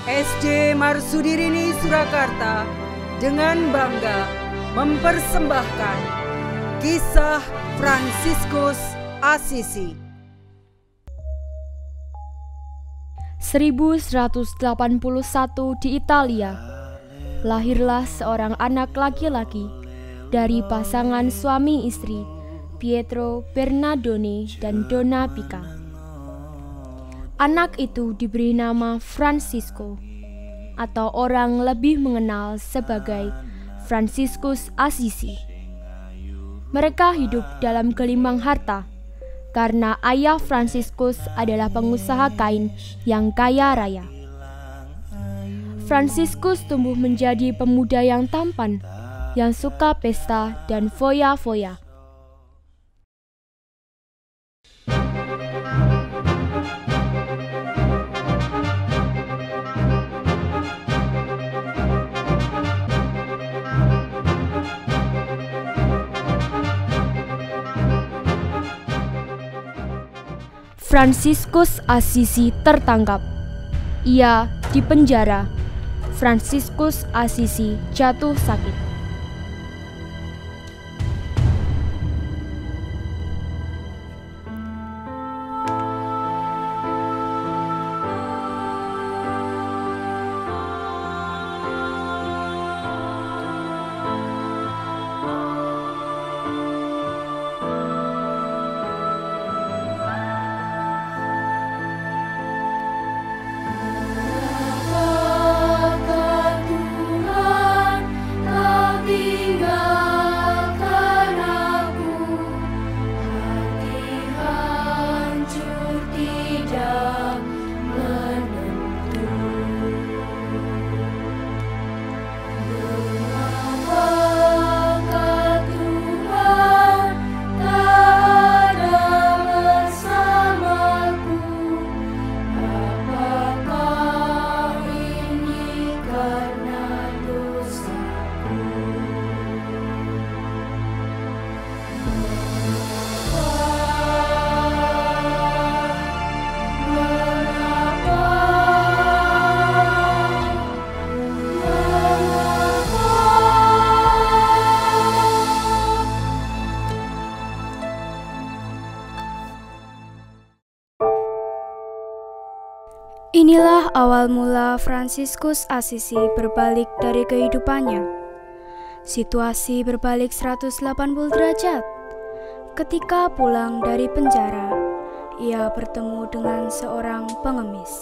SD Marsudirini Surakarta dengan bangga mempersembahkan kisah Fransiskus Assisi. 1181 di Italia, lahirlah seorang anak laki-laki dari pasangan suami istri Pietro Bernardone dan Donna Pica. Anak itu diberi nama Fransisco, atau orang lebih mengenal sebagai Fransiskus Assisi. Mereka hidup dalam gelimang harta karena ayah Fransiskus adalah pengusaha kain yang kaya raya. Fransiskus tumbuh menjadi pemuda yang tampan, yang suka pesta dan foya-foya. Fransiskus Assisi tertangkap. Ia dipenjara. Fransiskus Assisi jatuh sakit. Inilah awal mula Fransiskus Assisi berbalik dari kehidupannya. Situasi berbalik 180 derajat. Ketika pulang dari penjara, ia bertemu dengan seorang pengemis.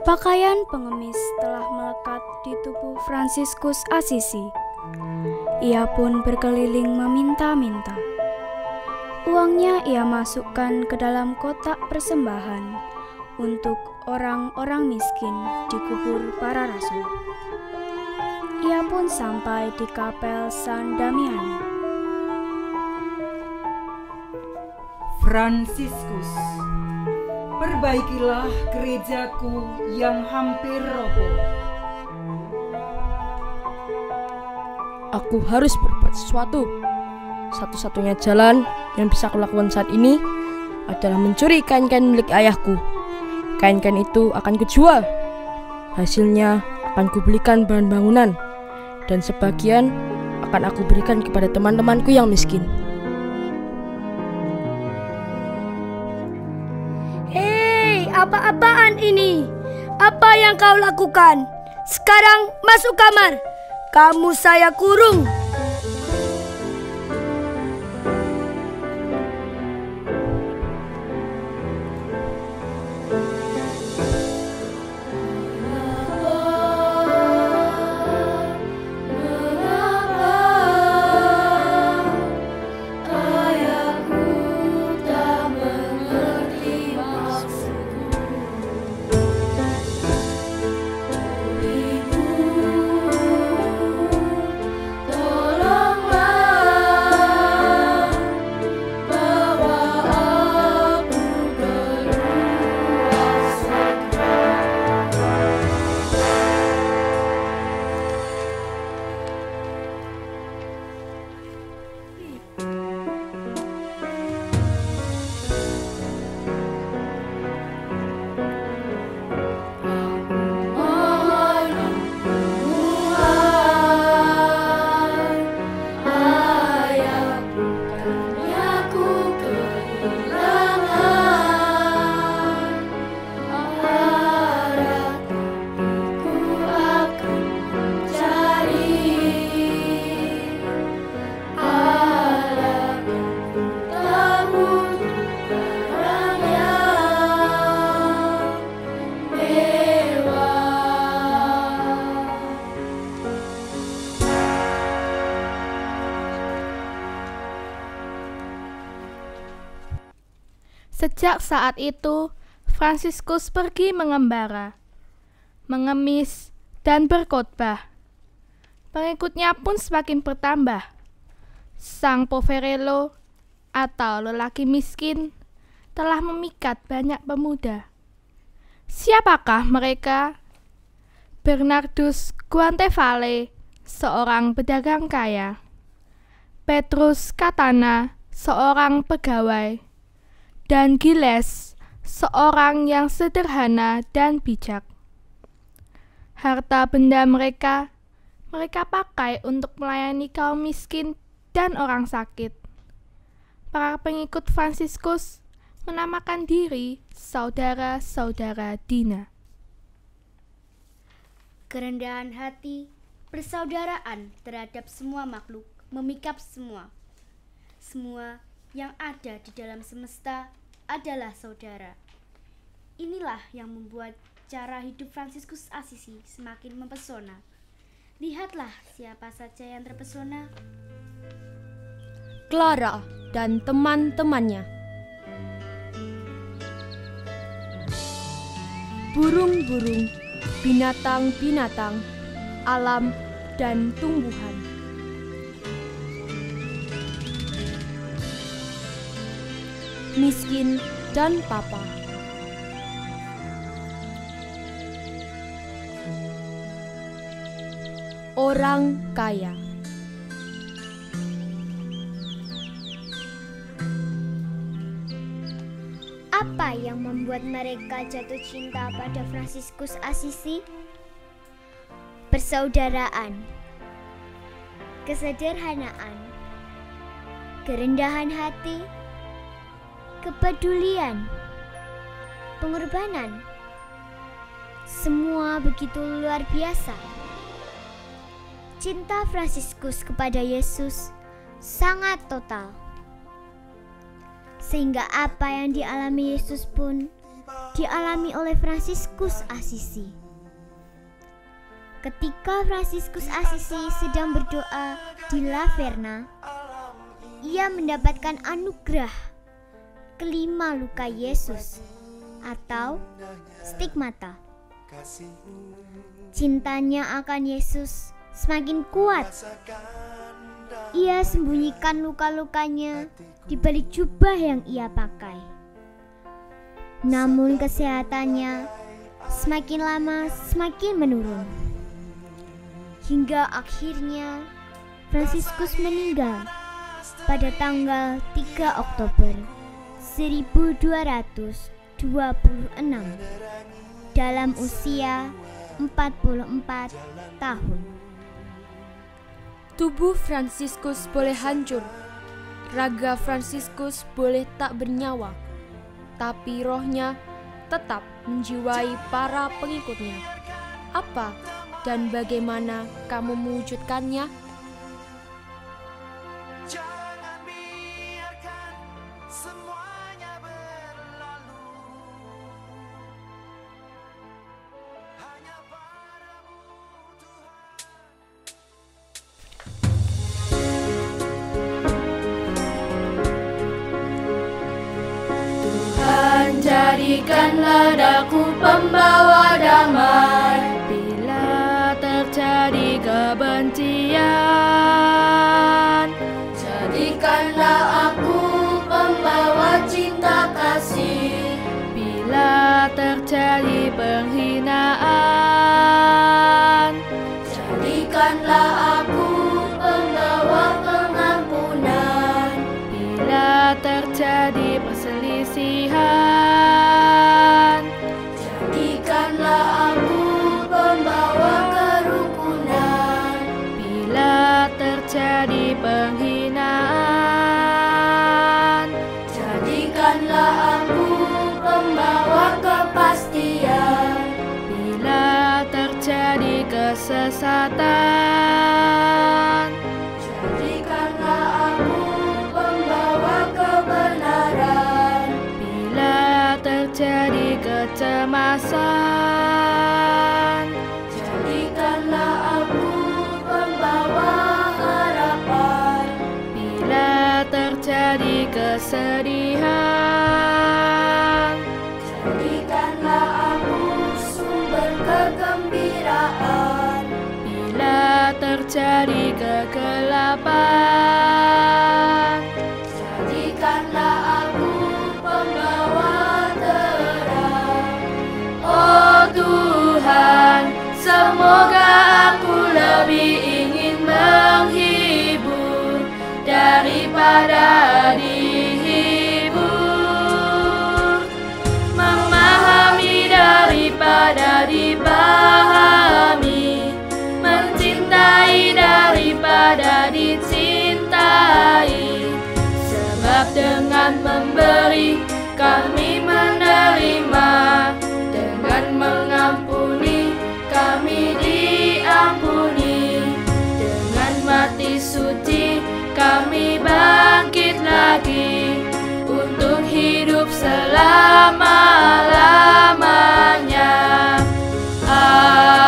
Pakaian pengemis telah melekat di tubuh Fransiskus Assisi. Ia pun berkeliling meminta-minta. Uangnya ia masukkan ke dalam kotak persembahan untuk orang-orang miskin di kubur para rasul. Ia pun sampai di kapel San Damiano. Fransiskus, perbaikilah gerejaku yang hampir roboh. Aku harus berbuat sesuatu. Satu-satunya jalan yang bisa aku lakukan saat ini adalah mencuri kain-kain milik ayahku. Kain-kain itu akan kujual. Hasilnya akan kubelikan bahan bangunan, dan sebagian akan aku berikan kepada teman-temanku yang miskin. Hei, apa-apaan ini? Apa yang kau lakukan? Sekarang masuk kamar. Kamu saya kurung. Toh Sejak saat itu, Fransiskus pergi mengembara, mengemis, dan berkhotbah. Pengikutnya pun semakin bertambah. Sang poverello atau lelaki miskin telah memikat banyak pemuda. Siapakah mereka? Bernardus Guantevale, seorang pedagang kaya. Petrus Katana, seorang pegawai. Dan Giles, seorang yang sederhana dan bijak. Harta benda mereka pakai untuk melayani kaum miskin dan orang sakit. Para pengikut Fransiskus menamakan diri saudara-saudara Dina. Kerendahan hati, persaudaraan terhadap semua makhluk, memikat semua. Semua yang ada di dalam semesta adalah saudara. Inilah yang membuat cara hidup Fransiskus Assisi semakin mempesona. Lihatlah siapa saja yang terpesona. Clara dan teman-temannya. Burung-burung, binatang-binatang, alam dan tumbuhan. Miskin dan papa. Orang kaya. Apa yang membuat mereka jatuh cinta pada Fransiskus Assisi? Persaudaraan, kesederhanaan, kerendahan hati, kepedulian, pengorbanan. Semua begitu luar biasa. Cinta Fransiskus kepada Yesus sangat total. Sehingga apa yang dialami Yesus pun dialami oleh Fransiskus Assisi. Ketika Fransiskus Assisi sedang berdoa di Laverna, ia mendapatkan anugerah kelima luka Yesus atau stigmata. Cintanya akan Yesus semakin kuat. Ia sembunyikan luka-lukanya di balik jubah yang ia pakai. Namun kesehatannya semakin lama semakin menurun. Hingga akhirnya Fransiskus meninggal pada tanggal 3 Oktober 1226 dalam usia 44 tahun. Tubuh Fransiskus boleh hancur, raga Fransiskus boleh tak bernyawa, tapi rohnya tetap menjiwai para pengikutnya. Apa dan bagaimana kamu mewujudkannya? Jangan biarkan semuanya berlalu. Hanya padamu Tuhan. Tuhan, jadikanlah daku pembawa damai bila terjadi kebencian. Jadikanlah aku pembawa cinta kasih bila terjadi penghinaan. Jadikanlah aku pembawa pengampunan bila terjadi perselisihan. Jadikanlah aku pembawa kerukunan bila terjadi penghinaan. Jadikanlah aku pembawa kepastian bila terjadi kesesatan. Jadikanlah aku pembawa kebenaran bila terjadi kecemasan. Jadikanlah aku pembawa harapan bila terjadi kesedihan. dari kegelapan. Jadikanlah aku pembawa terang, oh Tuhan. Semoga aku lebih ingin menghibur daripada dihibur, memahami daripada dipahami, mencintai daripada dicintai. Sebab dengan memberi kami menerima, dengan mengampuni kami diampuni, dengan mati suci kami bangkit lagi untuk hidup selama-lamanya. Amin.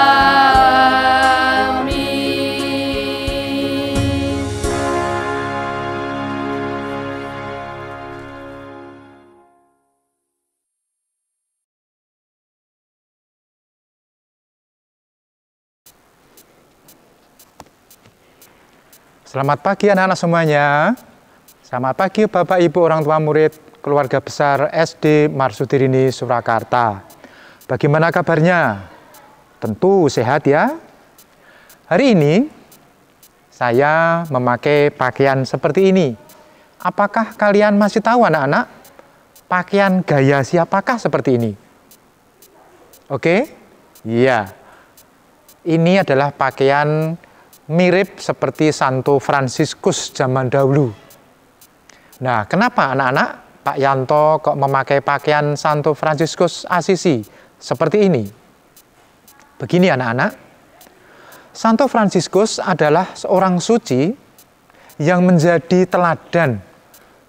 Selamat pagi anak-anak semuanya. Selamat pagi Bapak Ibu orang tua murid keluarga besar SD Marsudirini Surakarta. Bagaimana kabarnya? Tentu sehat ya. Hari ini saya memakai pakaian seperti ini. Apakah kalian masih tahu anak-anak? Pakaian gaya siapakah seperti ini? Oke? Iya. Ini adalah pakaian mirip seperti Santo Fransiskus zaman dahulu. Nah, kenapa anak-anak Pak Yanto kok memakai pakaian Santo Fransiskus Asisi seperti ini? Begini anak-anak, Santo Fransiskus adalah seorang suci yang menjadi teladan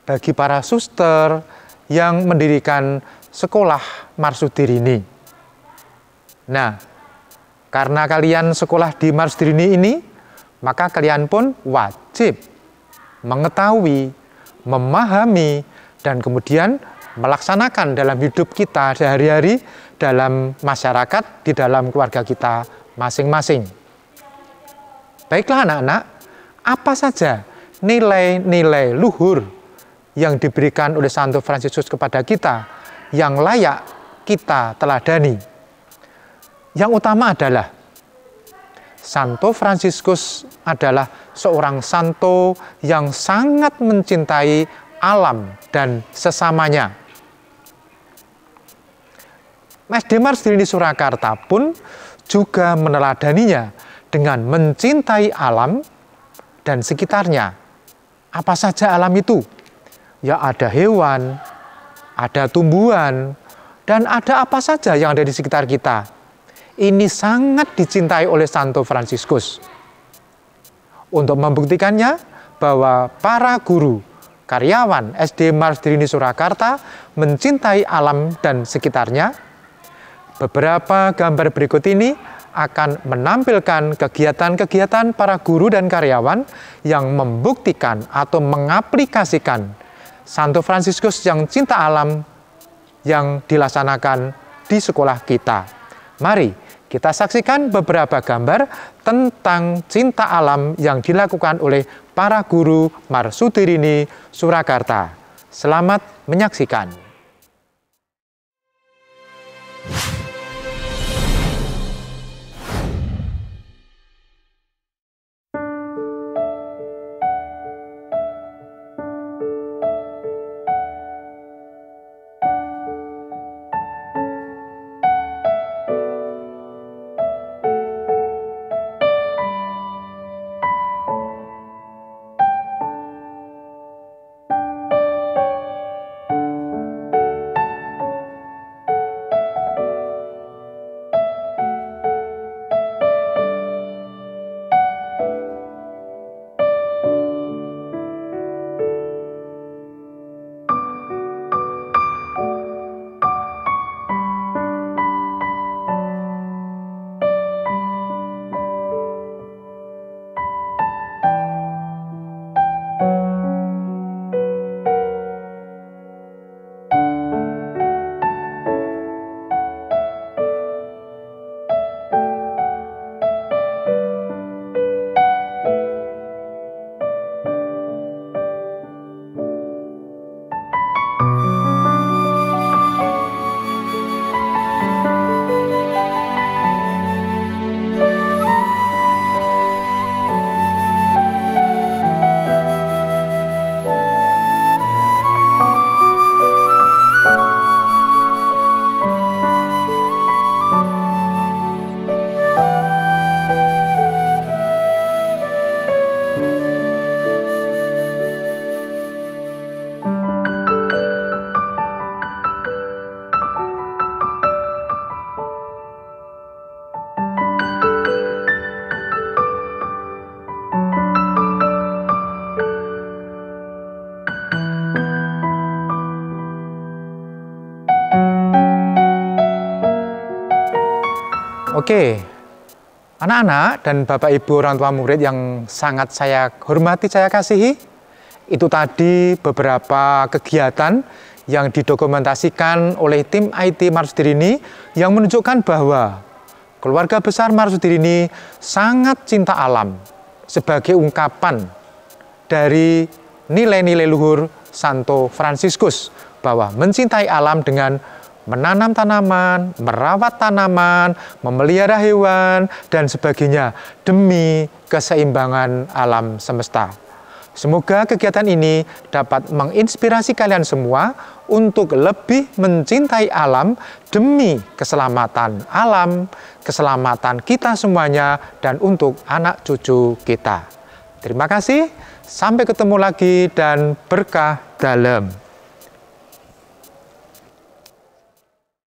bagi para suster yang mendirikan sekolah Marsudirini. Nah, karena kalian sekolah di Marsudirini ini, maka kalian pun wajib mengetahui, memahami, dan kemudian melaksanakan dalam hidup kita sehari-hari, dalam masyarakat, di dalam keluarga kita masing-masing. Baiklah anak-anak, apa saja nilai-nilai luhur yang diberikan oleh Santo Fransiskus kepada kita yang layak kita teladani? Yang utama adalah Santo Fransiskus adalah seorang santo yang sangat mencintai alam dan sesamanya. SD Marsudirini Surakarta pun juga meneladaninya dengan mencintai alam dan sekitarnya. Apa saja alam itu? Ya ada hewan, ada tumbuhan, dan ada apa saja yang ada di sekitar kita. Ini sangat dicintai oleh Santo Fransiskus. Untuk membuktikannya bahwa para guru, karyawan SD Marsudirini Surakarta mencintai alam dan sekitarnya, beberapa gambar berikut ini akan menampilkan kegiatan-kegiatan para guru dan karyawan yang membuktikan atau mengaplikasikan Santo Fransiskus yang cinta alam yang dilaksanakan di sekolah kita. Mari kita saksikan beberapa gambar tentang cinta alam yang dilakukan oleh para guru Marsudirini Surakarta. Selamat menyaksikan. Oke, anak-anak dan Bapak Ibu orang tua murid yang sangat saya hormati, saya kasihi, itu tadi beberapa kegiatan yang didokumentasikan oleh tim IT Marsudiri ini yang menunjukkan bahwa keluarga besar Marsudiri ini sangat cinta alam sebagai ungkapan dari nilai-nilai luhur Santo Fransiskus bahwa mencintai alam dengan menanam tanaman, merawat tanaman, memelihara hewan, dan sebagainya demi keseimbangan alam semesta. Semoga kegiatan ini dapat menginspirasi kalian semua untuk lebih mencintai alam demi keselamatan alam, keselamatan kita semuanya, dan untuk anak cucu kita. Terima kasih, sampai ketemu lagi dan berkah dalam.